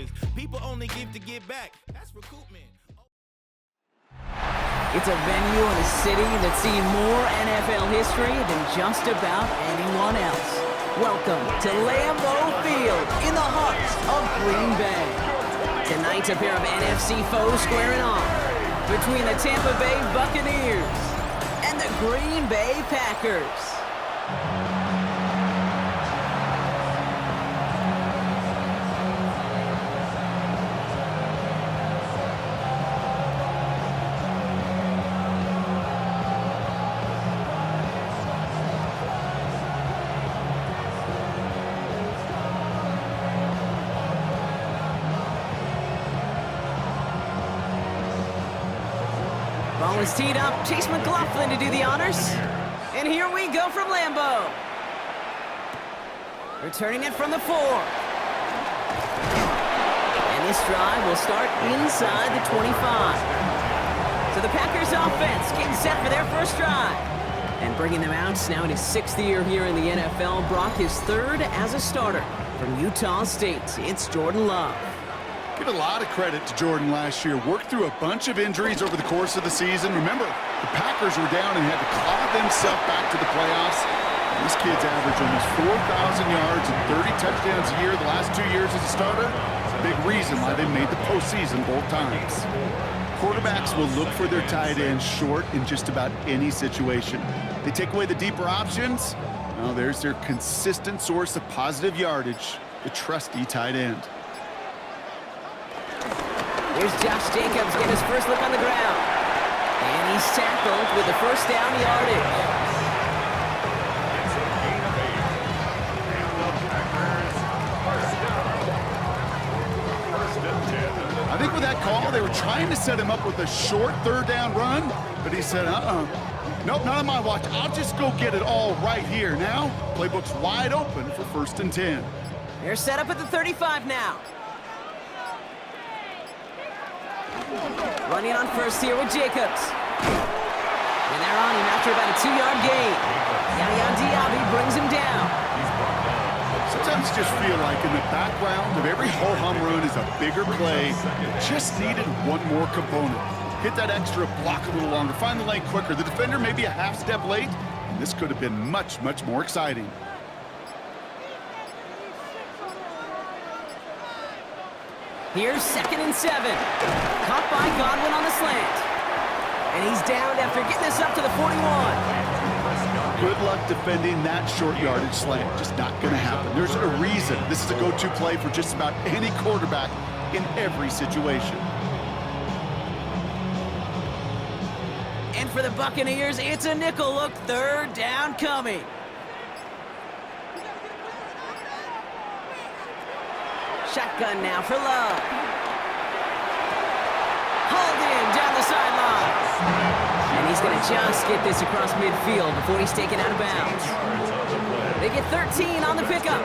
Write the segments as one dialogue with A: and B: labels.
A: solutions. People only give to get back. That's recoupment.
B: It's a venue in a city that's seen more NFL history than just about anyone else. Welcome to Lambeau Field in the heart of Green Bay. Tonight's a pair of NFC foes squaring off between the Tampa Bay Buccaneers and the Green Bay Packers. Ball is teed up. Chase McLaughlin to do the honors. And here we go from Lambeau. Returning it from the 4. And this drive will start inside the 25. So the Packers offense getting set for their first drive. And bringing them out now in his 6th year here in the NFL. Brock his 3rd as a starter from Utah State. It's Jordan Love.
C: Give a lot of credit to Jordan last year. Worked through a bunch of injuries over the course of the season. Remember, the Packers were down and had to claw themselves back to the playoffs. These kids average almost 4,000 yards and 30 touchdowns a year the last 2 years as a starter. It's a big reason why they made the postseason both times. Quarterbacks will look for their tight ends short in just about any situation. They take away the deeper options. Well, there's their consistent source of positive yardage, the trusty tight end.
B: Here's Josh Jacobs getting his first look on the ground. And he's tackled with the first down yardage.
C: I think with that call, they were trying to set him up with a short 3rd down run, but he said, nope, not on my watch. I'll just go get it all right here. Now, playbook's wide open for 1st and 10.
B: They're set up at the 35 now. Running on first here with Jacobs. And they're on him after about a 2-yard gain. Yaya Diaby brings him down.
C: Sometimes you just feel like in the background of every ho-hum run is a bigger play. Just needed one more component. Hit that extra block a little longer. Find the lane quicker. The defender may be a half step late. And this could have been much, much more exciting.
B: Here's 2nd and 7. Caught by Goodwin on the slant. And he's down after getting this up to the 41.
C: Good luck defending that short yardage slant. Just not going to happen. There's a reason this is a go-to play for just about any quarterback in every situation.
B: And for the Buccaneers, it's a nickel look. 3rd down coming. Shotgun now for Love. Hauled in down the sideline. And he's going to just get this across midfield before he's taken out of bounds. They get 13 on the pickup.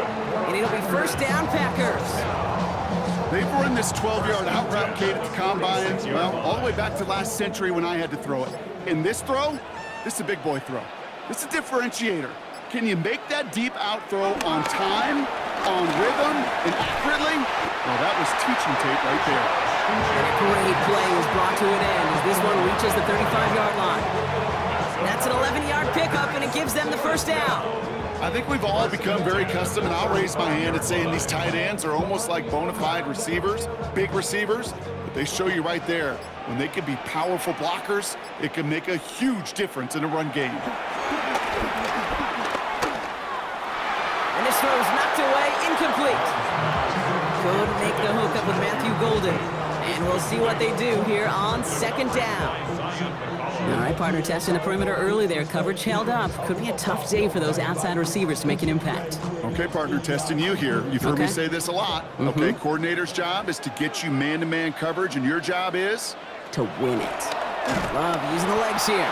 B: And it'll be 1st down Packers.
C: They've run this 12-yard out route Kate at the combine, well, all the way back to last century when I had to throw it. In this throw, this is a big boy throw. This is a differentiator. Can you make that deep out throw on time, on rhythm, and accurately? Well, that was teaching tape right there.
B: And a great play is brought to an end as this one reaches the 35-yard line. That's an 11-yard pickup, and it gives them the 1st down.
C: I think we've all become very accustomed, and I'll raise my hand at saying these tight ends are almost like bona fide receivers, big receivers, but they show you right there, when they can be powerful blockers, it can make a huge difference in a run game.
B: And this throw is knocked away, incomplete. Couldn't make the hookup with Matthew Golden. And we'll see what they do here on 2nd down. All right, partner, testing the perimeter early there. Coverage held up. Could be a tough day for those outside receivers to make an impact.
C: Okay, partner, testing you here. You've heard me say this a lot. Okay, coordinator's job is to get you man-to-man coverage, and your job is?
B: To win it. Love using the legs here.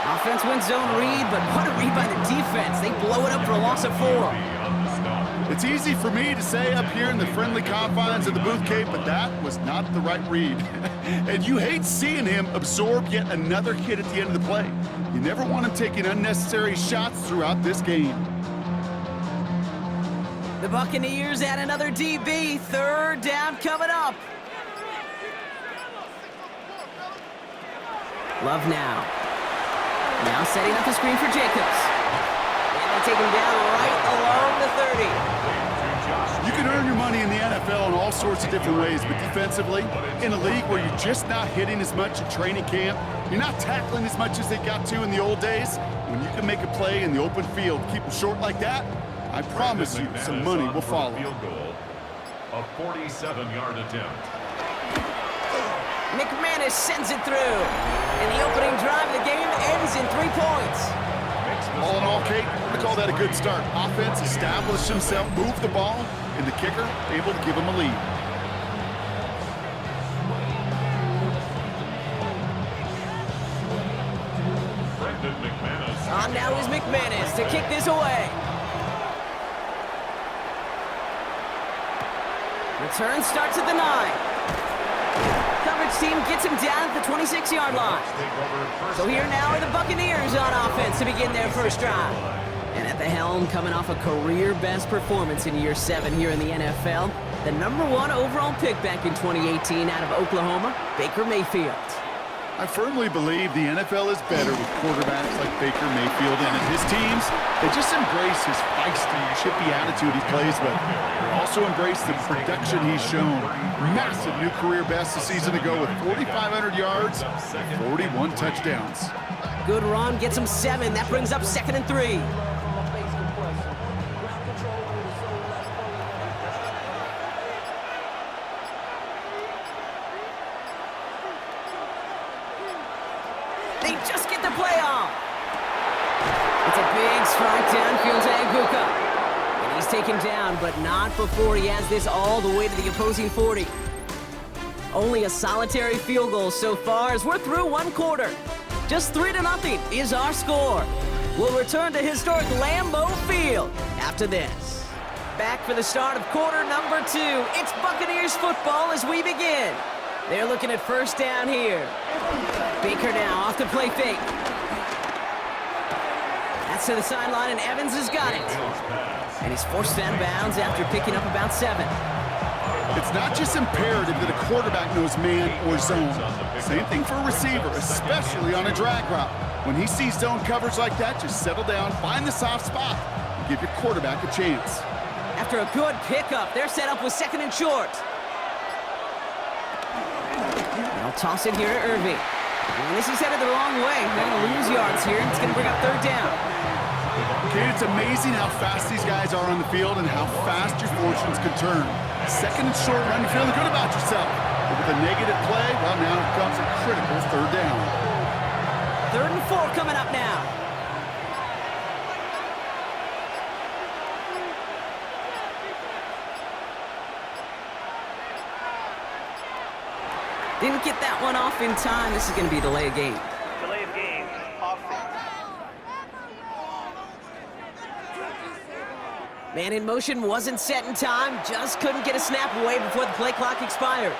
B: Offense wins zone read, but what a read by the defense. They blow it up for a loss of 4.
C: It's easy for me to say up here in the friendly confines of the booth, Kate, but that was not the right read. And you hate seeing him absorb yet another hit at the end of the play. You never want him taking unnecessary shots throughout this game.
B: The Buccaneers add another DB. Third down coming up. Love now. Now setting up the screen for Jacobs. And they take him down right along the 30.
C: You can earn your money in the NFL in all sorts of different ways, but defensively, in a league where you're just not hitting as much at training camp, you're not tackling as much as they got to in the old days, when you can make a play in the open field, keep them short like that, I promise you some money will follow.
D: Field goal, a 47-yard attempt.
B: McManus sends it through. And the opening drive of the game ends in 3 points.
C: All in all, Kate, we call that a good start. Offense established himself, moved the ball, and the kicker able to give him a lead.
B: On now is McManus to kick this away. Return starts at the 9. Coverage team gets him down at the 26-yard line. So here now are the Buccaneers on offense to begin their first drive. And at the helm, coming off a career-best performance in year 7 here in the NFL, the #1 overall pick back in 2018 out of Oklahoma, Baker Mayfield.
C: I firmly believe the NFL is better with quarterbacks like Baker Mayfield in it. His teams, they just embrace his feisty, chippy attitude he plays with. They also embrace the production he's shown. Massive new career best a season ago with 4,500 yards and 41 touchdowns.
B: Good run, gets him 7. That brings up 2nd and 3. They just get the play off. It's a big strike downfield to Aguka. And he's taken down, but not before he has this all the way to the opposing 40. Only a solitary field goal so far as we're through 1 quarter. Just 3-0 is our score. We'll return to historic Lambeau Field after this. Back for the start of quarter number 2. It's Buccaneers football as we begin. They're looking at first down here. Baker now off the play fake. That's to the sideline, and Evans has got it. And he's forced out of bounds after picking up about 7.
C: It's not just imperative that a quarterback knows man or zone. Same thing for a receiver, especially on a drag route. When he sees zone coverage like that, just settle down, find the soft spot, and give your quarterback a chance.
B: After a good pickup, they're set up with 2nd and short. They'll toss it here to Irving. And this is headed the wrong way. They're going to lose yards here. It's going to bring up 3rd down.
C: Okay, it's amazing how fast these guys are on the field and how fast your fortunes can turn. 2nd and short run, you're feeling good about yourself. But with a negative play, well, now comes a critical 3rd down.
B: 3rd and 4 coming up now. Didn't get that one off in time. This is going to be a delay of game.
E: Delay of game, offense.
B: Man in motion wasn't set in time. Just couldn't get a snap away before the play clock expired.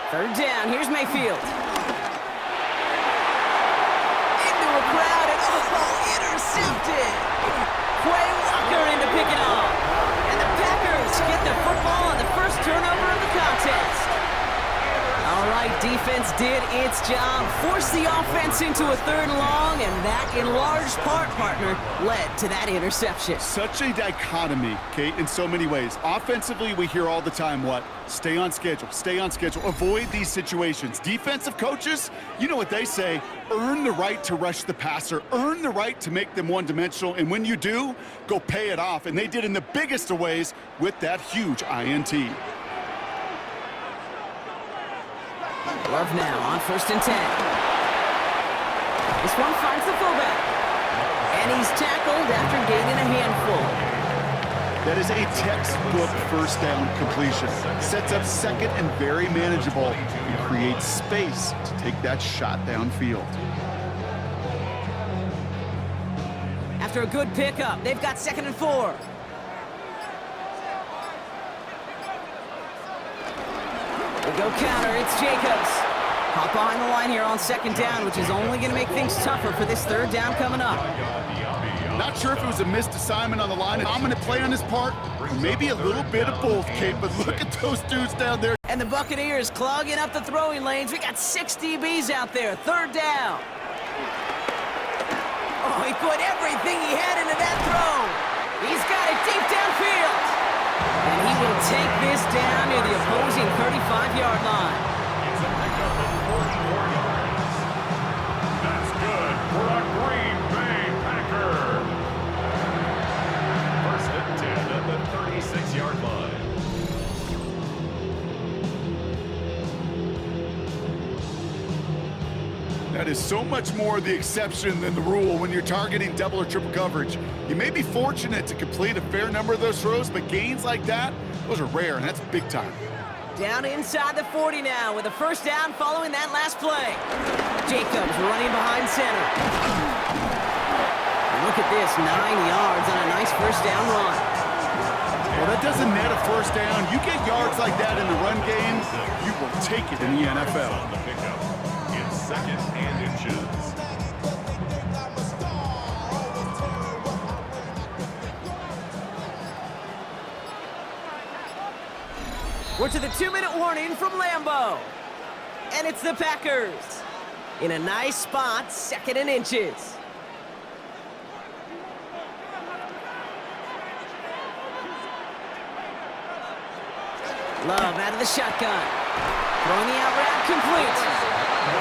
B: 3rd down. Here's Mayfield. Into a crowd and intercepted. Quay Walker in to pick it off. And the Packers get the football on the first turnover of the contest. All right, defense did its job, forced the offense into a 3rd and long, and that, in large part, partner, led to that interception.
C: Such a dichotomy, Kate, in so many ways. Offensively, we hear all the time what? Stay on schedule, avoid these situations. Defensive coaches, you know what they say, earn the right to rush the passer, earn the right to make them one-dimensional, and when you do, go pay it off. And they did in the biggest of ways with that huge INT.
B: Love now on 1st and 10. This one finds the fullback. And he's tackled after gaining a handful.
C: That is a textbook first down completion. Sets up 2nd and very manageable and creates space to take that shot downfield.
B: After a good pickup, they've got 2nd and 4. They go counter, it's Jacobs. Hop behind the line here on second down, which is only going to make things tougher for this third down coming up.
C: Not sure if it was a missed assignment on the line, a dominant play on his part, or maybe a little bit of both, Kate, but look at those dudes down there.
B: And the Buccaneers clogging up the throwing lanes. We got 6 DBs out there. Third down. Oh, he put everything he had into that throw. He's got it deep downfield. And he will take this down near the opposing 35-yard line.
D: It's a pickup of 44 yards. That's good for a Green Bay Packer. First and 10 at the 36-yard line.
C: That is so much more the exception than the rule when you're targeting double or triple coverage. You may be fortunate to complete a fair number of those throws, but gains like that, those are rare, and that's big time.
B: Down inside the 40 now with a first down following that last play. Jacobs running behind center. And look at this, 9 yards on a nice first down run.
C: Well, that doesn't net a first down. You get yards like that in the run game, you will take it in the NFL.
D: On the pickup. It's second and inches.
B: We're to the 2-minute warning from Lambeau. And it's the Packers. In a nice spot, second and inches. Love out of the shotgun. Throwing the out route complete.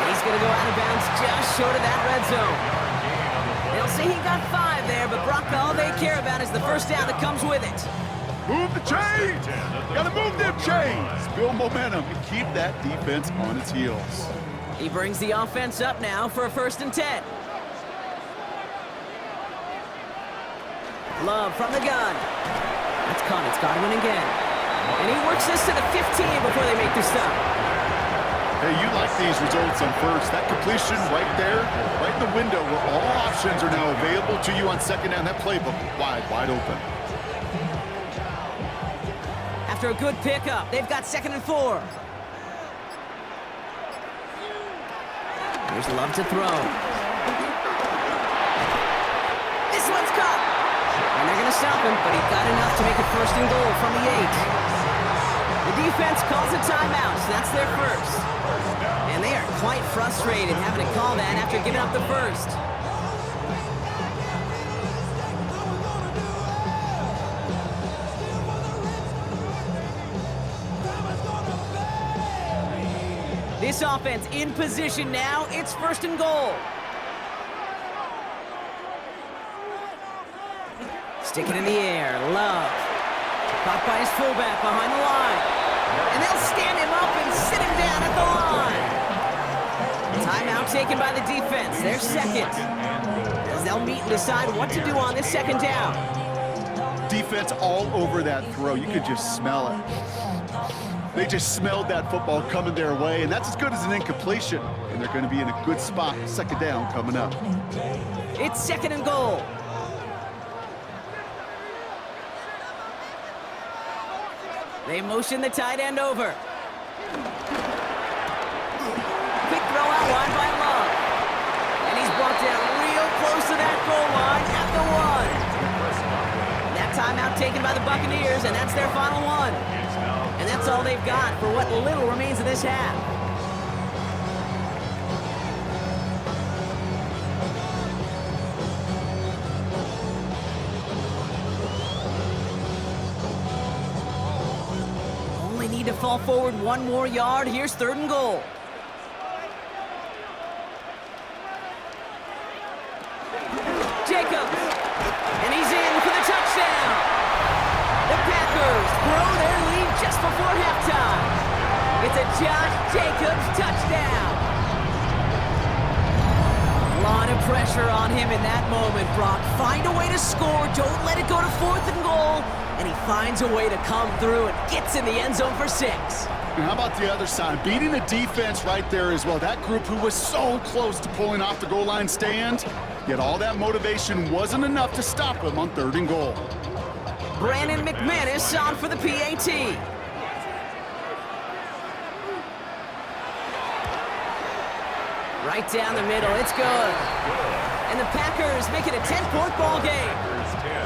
B: He's going to go out of bounds just short of that red zone. They'll say he got 5 there, but Brock, all they care about is the first down that comes with it.
C: Move the chains! Gotta move them chains! Build momentum and keep that defense on its heels.
B: He brings the offense up now for a first and 10. Love from the gun. That's caught. It's Goodwin again. And he works this to the 15 before they make the stop.
C: Hey, you like these results on first. That completion right there, right in the window where all options are now available to you on second down. That playbook wide open.
B: After a good pickup, they've got second and 4. Here's Love to throw. This one's caught. And they're going to stop him, but he got enough to make a first and goal from the 8. The defense calls a timeout, so that's their first. And they are quite frustrated having to call that after giving up the first. This offense in position now. It's first and goal. Stick it in the air. Love. Caught by his fullback behind the line. And they'll stand him up and sit him down at the line. Timeout taken by the defense. They're second. As they'll meet and decide what to do on this second down.
C: Defense all over that throw. You could just smell it. They just smelled that football coming their way, and that's as good as an incompletion. And they're going to be in a good spot. Second down coming up.
B: It's second and goal. They motion the tight end over. Quick throw out wide by Love. And he's brought down real close to that goal line at the 1. That timeout taken by the Buccaneers, and that's their final one. And that's all they've got for what little remains of this half. Only need to fall forward 1 more yard. Here's third and goal. Jacobs. And he's in for the touchdown. The Packers grow their lead just before halftime. It's a Josh Jacobs touchdown. A lot of pressure on him in that moment, Brock. Find a way to score. Don't let it go to 4th and goal. And he finds a way to come through and gets in the end zone for 6.
C: And how about the other side? Beating the defense right there as well. That group who was so close to pulling off the goal line stand, yet all that motivation wasn't enough to stop him on 3rd and goal.
B: Brandon McManus on for the PAT. Right down the middle. It's good. And the Packers make it a 10-point ball game.
D: Packers 10.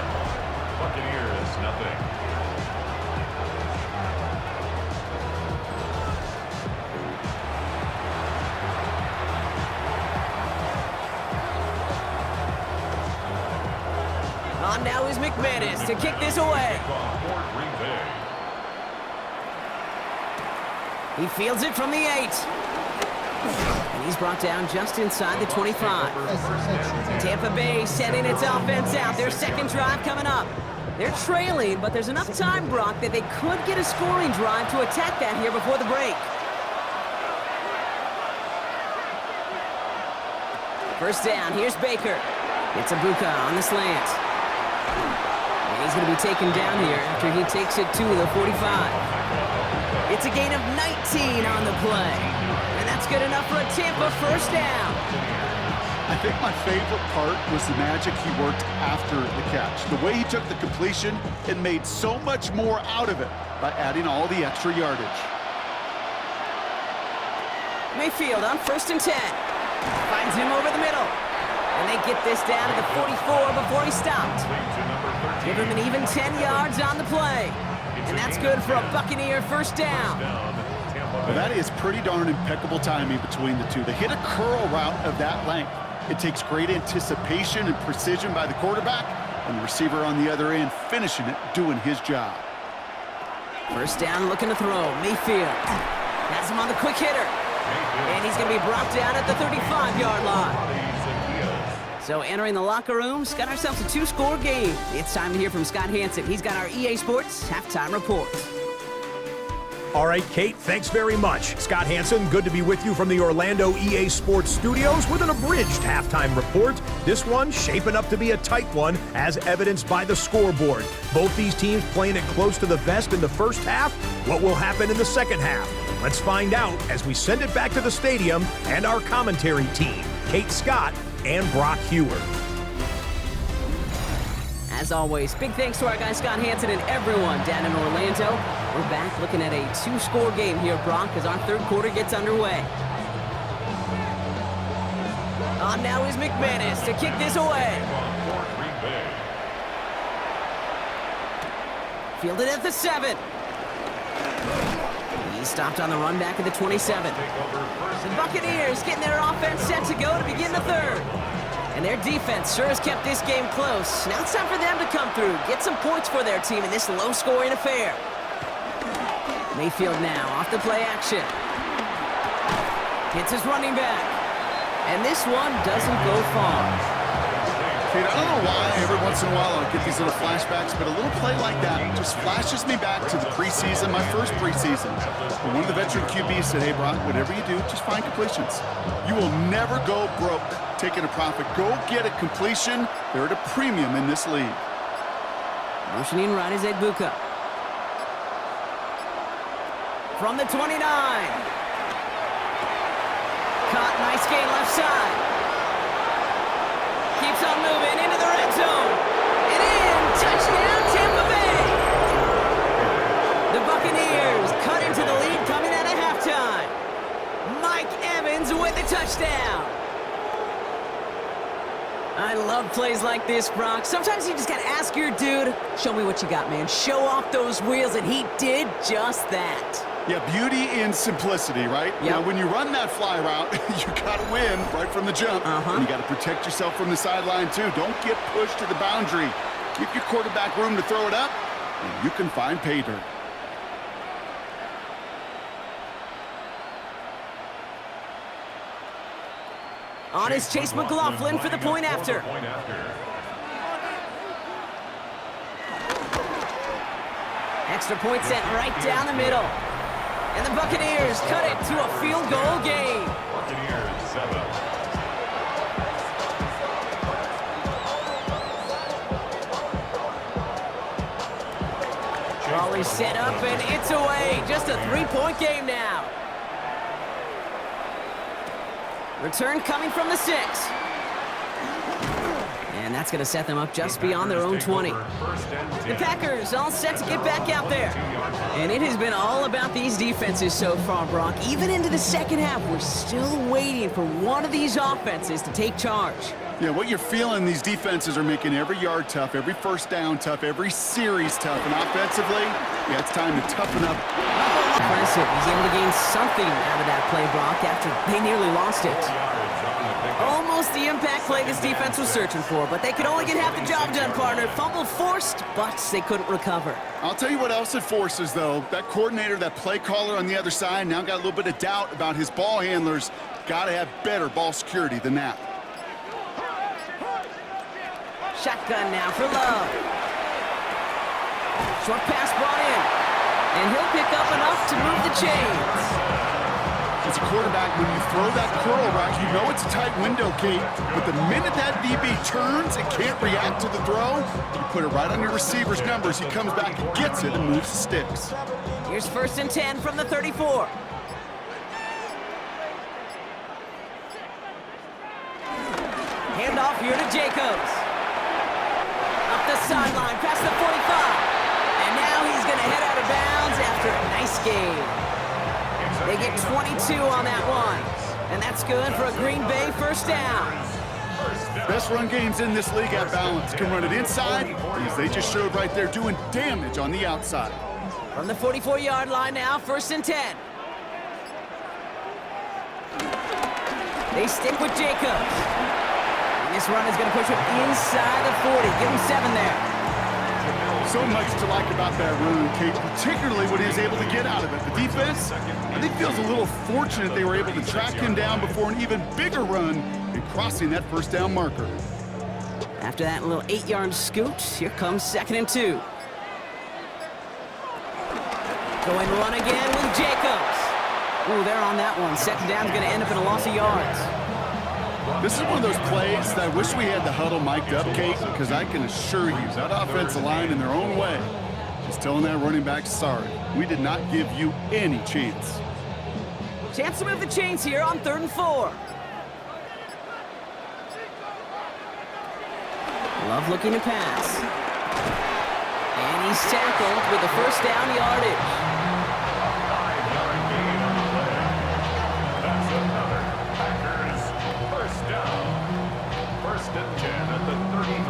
D: Buccaneers nothing.
B: On now is McManus to kick this away. He fields it from the 8. And he's brought down just inside the 25. Tampa Bay setting its offense out. Their second drive coming up. They're trailing, but there's enough time, Brock, that they could get a scoring drive to attack that here before the break. First down, here's Baker. It's Ibuka on the slant. And he's going to be taken down here after he takes it to the 45. It's a gain of 19 on the play. And that's good enough for a Tampa first down.
C: I think my favorite part was the magic he worked after the catch. The way he took the completion and made so much more out of it by adding all the extra yardage.
B: Mayfield on 1st and 10. Finds him over the middle. And they get this down to the 44 before he stopped. Give him an even 10 yards on the play. And that's good for a Buccaneer first down.
C: Well, that is pretty darn impeccable timing between the two. They hit a curl route of that length. It takes great anticipation and precision by the quarterback, and the receiver on the other end finishing it, doing his job.
B: First down, looking to throw. Mayfield has him on the quick hitter. And he's going to be brought down at the 35-yard line. So entering the locker rooms, got ourselves a 2-score game. It's time to hear from Scott Hansen. He's got our EA Sports halftime report.
F: All right, Kate, thanks very much. Scott Hansen, good to be with you from the Orlando EA Sports Studios with an abridged halftime report. This one shaping up to be a tight one, as evidenced by the scoreboard. Both these teams playing it close to the vest in the first half. What will happen in the second half? Let's find out as we send it back to the stadium and our commentary team, Kate Scott and Brock Hewer.
B: As always, big thanks to our guy Scott Hansen and everyone down in Orlando. We're back looking at a 2-score game here, Brock, as our third quarter gets underway. On now is McManus to kick this away. Fielded at the 7. He's stopped on the run back at the 27. The Buccaneers getting their offense set to go to begin the third. And their defense sure has kept this game close. Now it's time for them to come through, get some points for their team in this low-scoring affair. Mayfield now off the play action. Hits his running back. And this one doesn't go far.
C: Kate, I don't know why every once in a while I'll get these little flashbacks, but a little play like that just flashes me back to the preseason, my first preseason. And one of the veteran QBs said, hey, Brock, whatever you do, just find completions. You will never go broke taking a profit. Go get a completion. They're at a premium in this league.
B: Motioning right is Ibuka. From the 29. Caught, nice gain left side. Keeps on moving into the red zone. And in, touchdown Tampa Bay. The Buccaneers cut into the lead coming out of halftime. Mike Evans with the touchdown. I love plays like this, Brock. Sometimes you just gotta ask your dude, show me what you got, man. Show off those wheels, and he did just that.
C: Yeah, beauty in simplicity, right?
B: Yep.
C: Now, when you run that fly route, you got to win right from the jump. And you got to protect yourself from the sideline, too. Don't get pushed to the boundary. Give your quarterback room to throw it up, and you can find pay dirt.
B: On is Chase McLaughlin for the point after. Extra point sent right down the middle. And the Buccaneers cut it to a field goal game.
D: Buccaneers 7.
B: Ball is set up and it's away. Just a 3-point game now. Return coming from the 6. And that's going to set them up just beyond their own 20. The Packers all set to get back out there. And it has been all about these defenses so far, Brock. Even into the second half, we're still waiting for one of these offenses to take charge.
C: Yeah, what you're feeling, these defenses are making every yard tough, every first down tough, every series tough. And offensively, yeah, it's time to toughen up.
B: Impressive. He's able to gain something out of that play, Brock, after they nearly lost it. Almost the impact play this defense was searching for, but they could only get half the job done, partner. Fumble forced, but they couldn't recover.
C: I'll tell you what else it forces, though. That coordinator, that play caller on the other side, now got a little bit of doubt about his ball handlers. Got to have better ball security than that.
B: Shotgun now for Love. Short pass brought in. And he'll pick up enough to move the chains.
C: As a quarterback, when you throw that curl route, you know it's a tight window, Kate. But the minute that DB turns and can't react to the throw, you put it right on your receiver's numbers. He comes back and gets it and moves the sticks.
B: Here's 1st and 10 from the 34. Handoff here to Jacobs. Up the sideline, past the 45. And now he's going to head out of bounds after a nice game. They get 22 on that one. And that's good for a Green Bay first down.
C: Best run games in this league at balance. Can run it inside, because they just showed right there doing damage on the outside.
B: From the 44-yard line now, 1st and 10. They stick with Jacobs. And this run is going to push him inside the 40. Give him 7 there.
C: So much to like about that run, Kate, particularly what he was able to get out of it. The defense, I think, feels a little fortunate they were able to track him down before an even bigger run and crossing that first down marker.
B: After that little 8-yard scoot, here comes 2nd and 2. Going run again with Jacobs. Ooh, they're on that one. 2nd down's going to end up in a loss of yards.
C: This is one of those plays that I wish we had the huddle mic'd up, Kate, because I can assure you that offensive line in their own way is telling that running back, sorry, we did not give you any chance.
B: Chance to move the chains here on 3rd and 4. Love looking to pass. And he's tackled with the first down yardage.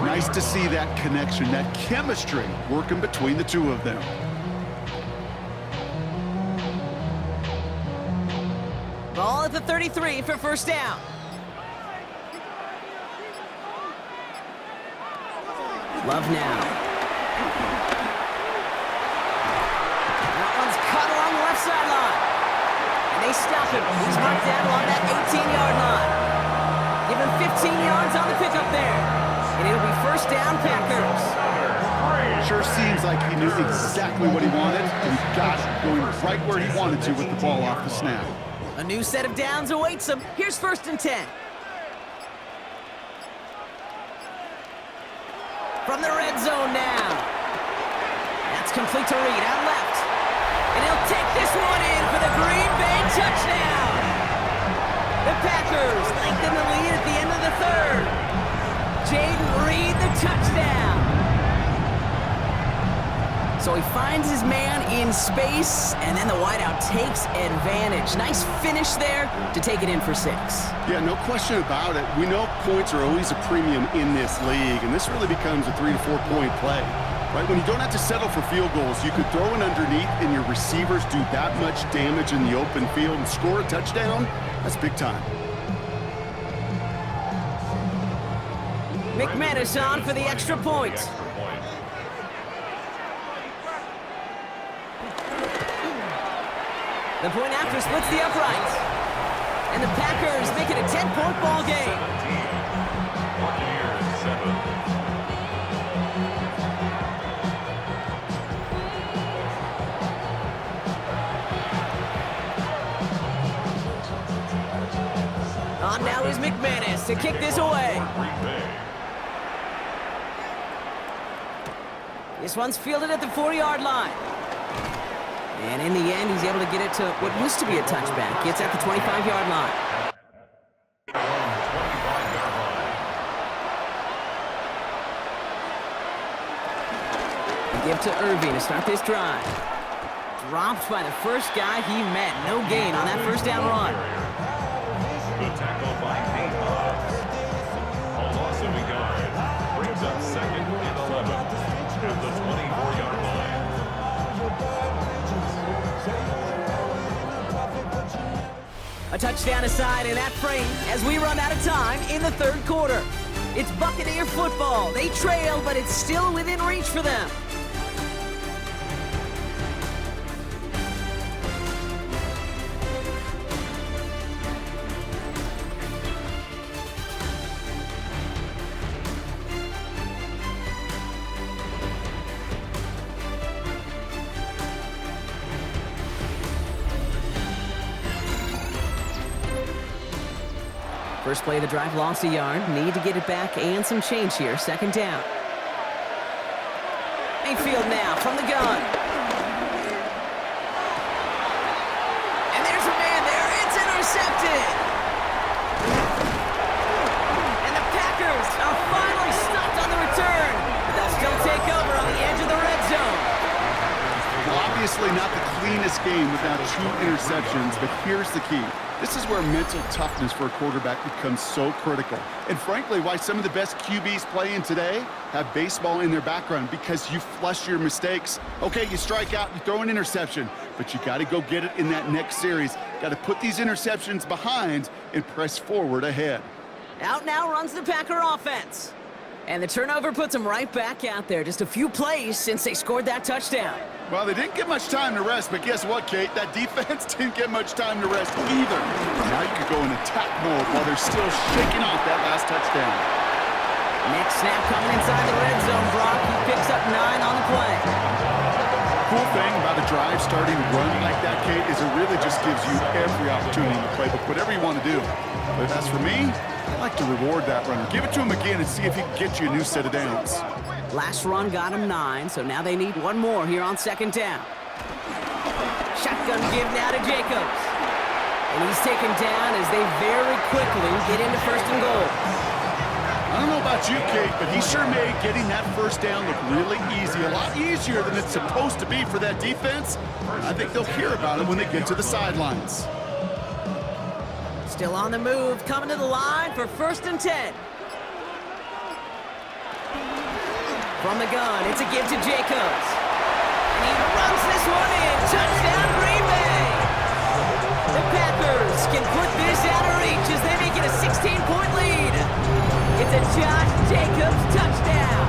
C: Nice to see that connection, that chemistry working between the two of them.
B: Ball at the 33 for first down. Love now. That one's cut along the left sideline. And they stop him. He's marked down along that 18-yard line. Give him 15 yards on the pickup there. And it'll be first down, Packers.
C: Sure seems like he knew exactly what he wanted, and he got it going right where he wanted to with the ball off the snap.
B: A new set of downs awaits him. Here's 1st and 10. From the red zone now. That's complete to Reed out left. And he'll take this one in for the Green Bay touchdown. The Packers lengthen the lead at the end of the 3rd. Jaden Reed, the touchdown. So he finds his man in space, and then the wideout takes advantage. Nice finish there to take it in for 6.
C: Yeah, no question about it. We know points are always a premium in this league, and this really becomes a 3 to 4 point play. Right? When you don't have to settle for field goals, you could throw it underneath, and your receivers do that much damage in the open field and score a touchdown. That's big time.
B: McManus on for the extra point. The point after splits the uprights. And the Packers make it a 10-point ball game.
D: Buccaneers 7.
B: On now is McManus to kick this away. This one's fielded at the 40-yard line. And in the end, he's able to get it to what used to be a touchback. Gets at the 25-yard line. to Irving to start this drive. Dropped by the first guy he met. No gain on that first down run.
D: The tackle by Nate Hobbs. A loss of a yard. Brings up 2nd and 11 at the 24-yard line.
B: A touchdown aside in that frame as we run out of time in the third quarter. It's Buccaneer football. They trail, but it's still within reach for them. First play of the drive, lost a yard. Need to get it back and some change here. 2nd down. Mayfield now from the gun. And there's a man there. It's intercepted. And the Packers are finally stopped on the return. But they'll still take over on the edge of the red zone.
C: Well, obviously not the cleanest game without 2 interceptions, but here's the key. This is where mental toughness for a quarterback becomes so critical. And frankly, why some of the best QBs playing today have baseball in their background, because you flush your mistakes. Okay, you strike out, you throw an interception, but you got to go get it in that next series. Got to put these interceptions behind and press forward ahead.
B: Out now runs the Packer offense. And the turnover puts them right back out there. Just a few plays since they scored that touchdown.
C: Well, they didn't get much time to rest, but guess what, Kate? That defense didn't get much time to rest either. Now you could go in attack mode while they're still shaking off that last touchdown.
B: Next snap coming inside the red zone. Brock, he picks up 9 on the play.
C: Cool thing about a drive starting to run like that, Kate, is it really just gives you every opportunity to play, but whatever you want to do. But as for me, I like to reward that runner. Give it to him again and see if he can get you a new set of downs.
B: Last run got him 9, so now they need 1 more here on 2nd down. Shotgun give now to Jacobs. And he's taken down as they very quickly get into 1st and goal.
C: I don't know about you, Kate, but he sure made getting that first down look really easy. A lot easier than it's supposed to be for that defense. I think they'll hear about it when they get to the sidelines.
B: Still on the move, coming to the line for 1st and 10. From the gun, it's a give to Jacobs. And he runs this one in. Touchdown, Green Bay! The Packers can put this out of reach as they make it a 16-point lead. It's a Josh Jacobs touchdown.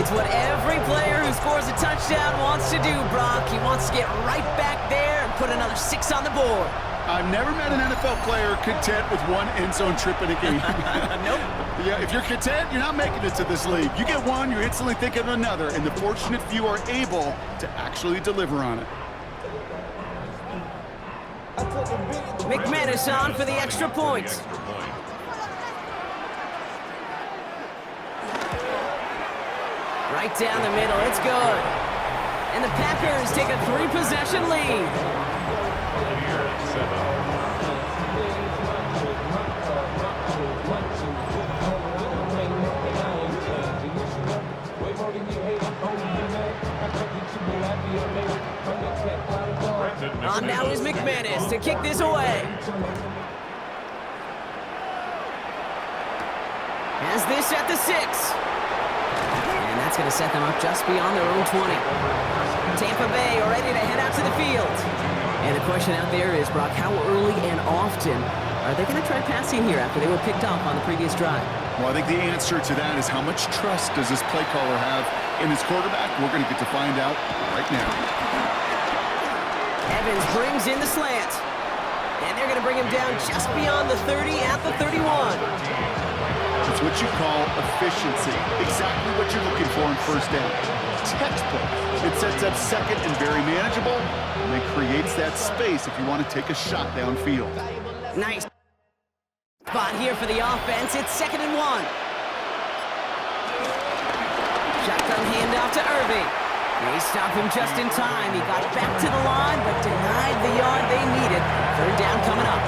B: It's what every player who scores a touchdown wants to do, Brock. He wants to get right back there and put another 6 on the board.
C: I've never met an NFL player content with 1 end zone trip in a game.
B: Nope.
C: Yeah, if you're content, you're not making it to this league. You get 1, you're instantly thinking of another, and the fortunate few are able to actually deliver on it.
B: McManus on for the extra point. Right down the middle, it's good. And the Packers take a 3-possession lead. On now is McManus to kick this away. Has this at the 6. And that's going to set them up just beyond their own 20. Tampa Bay are ready to head out to the field. And the question out there is, Brock, how early and often are they going to try passing here after they were picked off on the previous drive?
C: Well, I think the answer to that is how much trust does this play caller have in his quarterback? We're going to get to find out right now.
B: Evans brings in the slant. And they're going to bring him down just beyond the 30 at the 31.
C: It's what you call efficiency. Exactly what you're looking for in 1st down. Textbook. It sets up 2nd and very manageable, and then creates that space if you want to take a shot downfield.
B: Nice spot here for the offense. It's 2nd and 1. Shotgun handoff to Irving. They stop him just in time. He got back to the line, but denied the yard they needed. 3rd down coming up.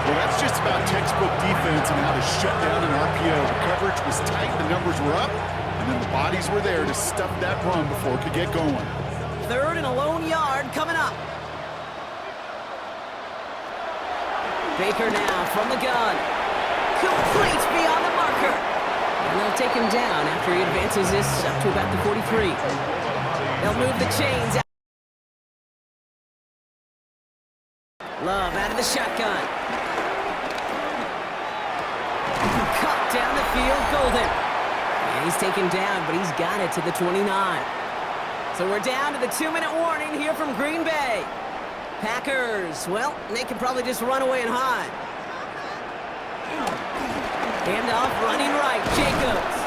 C: Well, that's just about textbook defense and how to shut down an RPO. The coverage was tight, the numbers were up, and And then the bodies were there to stuff that run before it could get going.
B: 3rd and a lone yard coming up. Baker now from the gun. Complete beyond the marker. And they'll take him down after he advances this up to about the 43. They'll move the chains out. Love out of the shotgun. Cut down the field, Golden. And he's taken down, but he's got it to the 29. So we're down to the 2-minute warning here from Green Bay. Packers, well, they can probably just run away and hide. Handoff running right, Jacobs.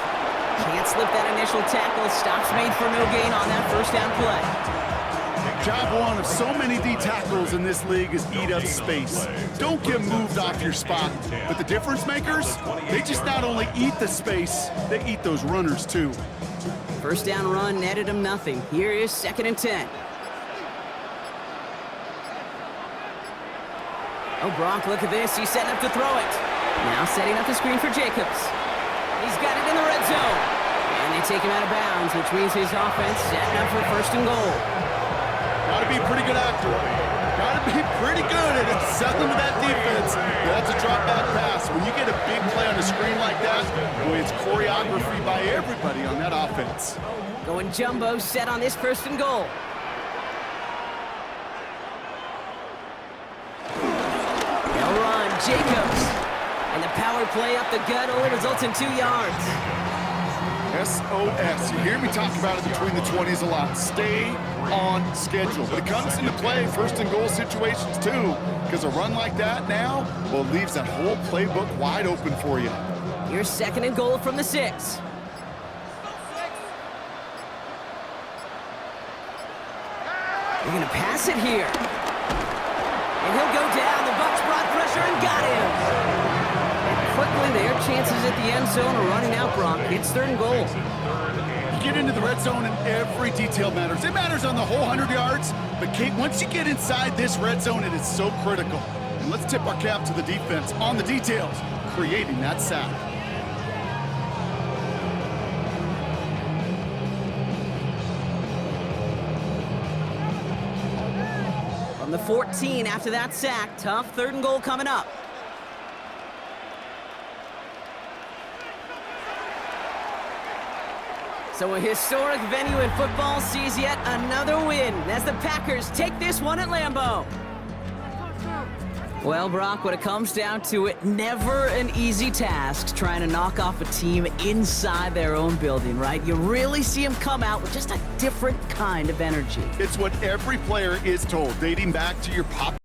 B: Can't slip that initial tackle. Stops made for no gain on that first down play.
C: Job one of so many D tackles in this league is eat up space. Don't get moved off your spot. But the difference makers, they just not only eat the space, they eat those runners too.
B: First down run netted him nothing. Here is 2nd and 10. Oh, Brock, look at this. He's setting up to throw it. Now setting up the screen for Jacobs. He's got it in the red zone. And they take him out of bounds, which means his offense setting up for 1st and goal.
C: Got to be a pretty good actor. Got to be pretty good at selling to that defense. That's a drop back pass. When you get a big play on the screen like that, boy, it's choreography by everybody on that offense.
B: Going jumbo set on this 1st and goal. They'll run, Jacobs. And the power play up the gut only results in 2 yards.
C: SOS. You hear me talk about it between the 20s a lot. Stay on schedule. But it comes into play 1st and goal situations too, because a run like that now, well, leaves that whole playbook wide open for you.
B: Here's 2nd and goal from the 6. They're going to pass it here. And he'll go down. The Bucs brought pressure and got him. Quickly, their chances at the end zone are running out, Brock. It's 3rd and goal.
C: You get into the red zone and every detail matters. It matters on the whole 100 yards, but Kate, once you get inside this red zone, it is so critical. And let's tip our cap to the defense on the details, creating that sack.
B: From the 14 after that sack, tough 3rd and goal coming up. So a historic venue in football sees yet another win as the Packers take this one at Lambeau. Well, Brock, when it comes down to it, never an easy task trying to knock off a team inside their own building, right? You really see them come out with just a different kind of energy.
C: It's what every player is told, dating back to your pop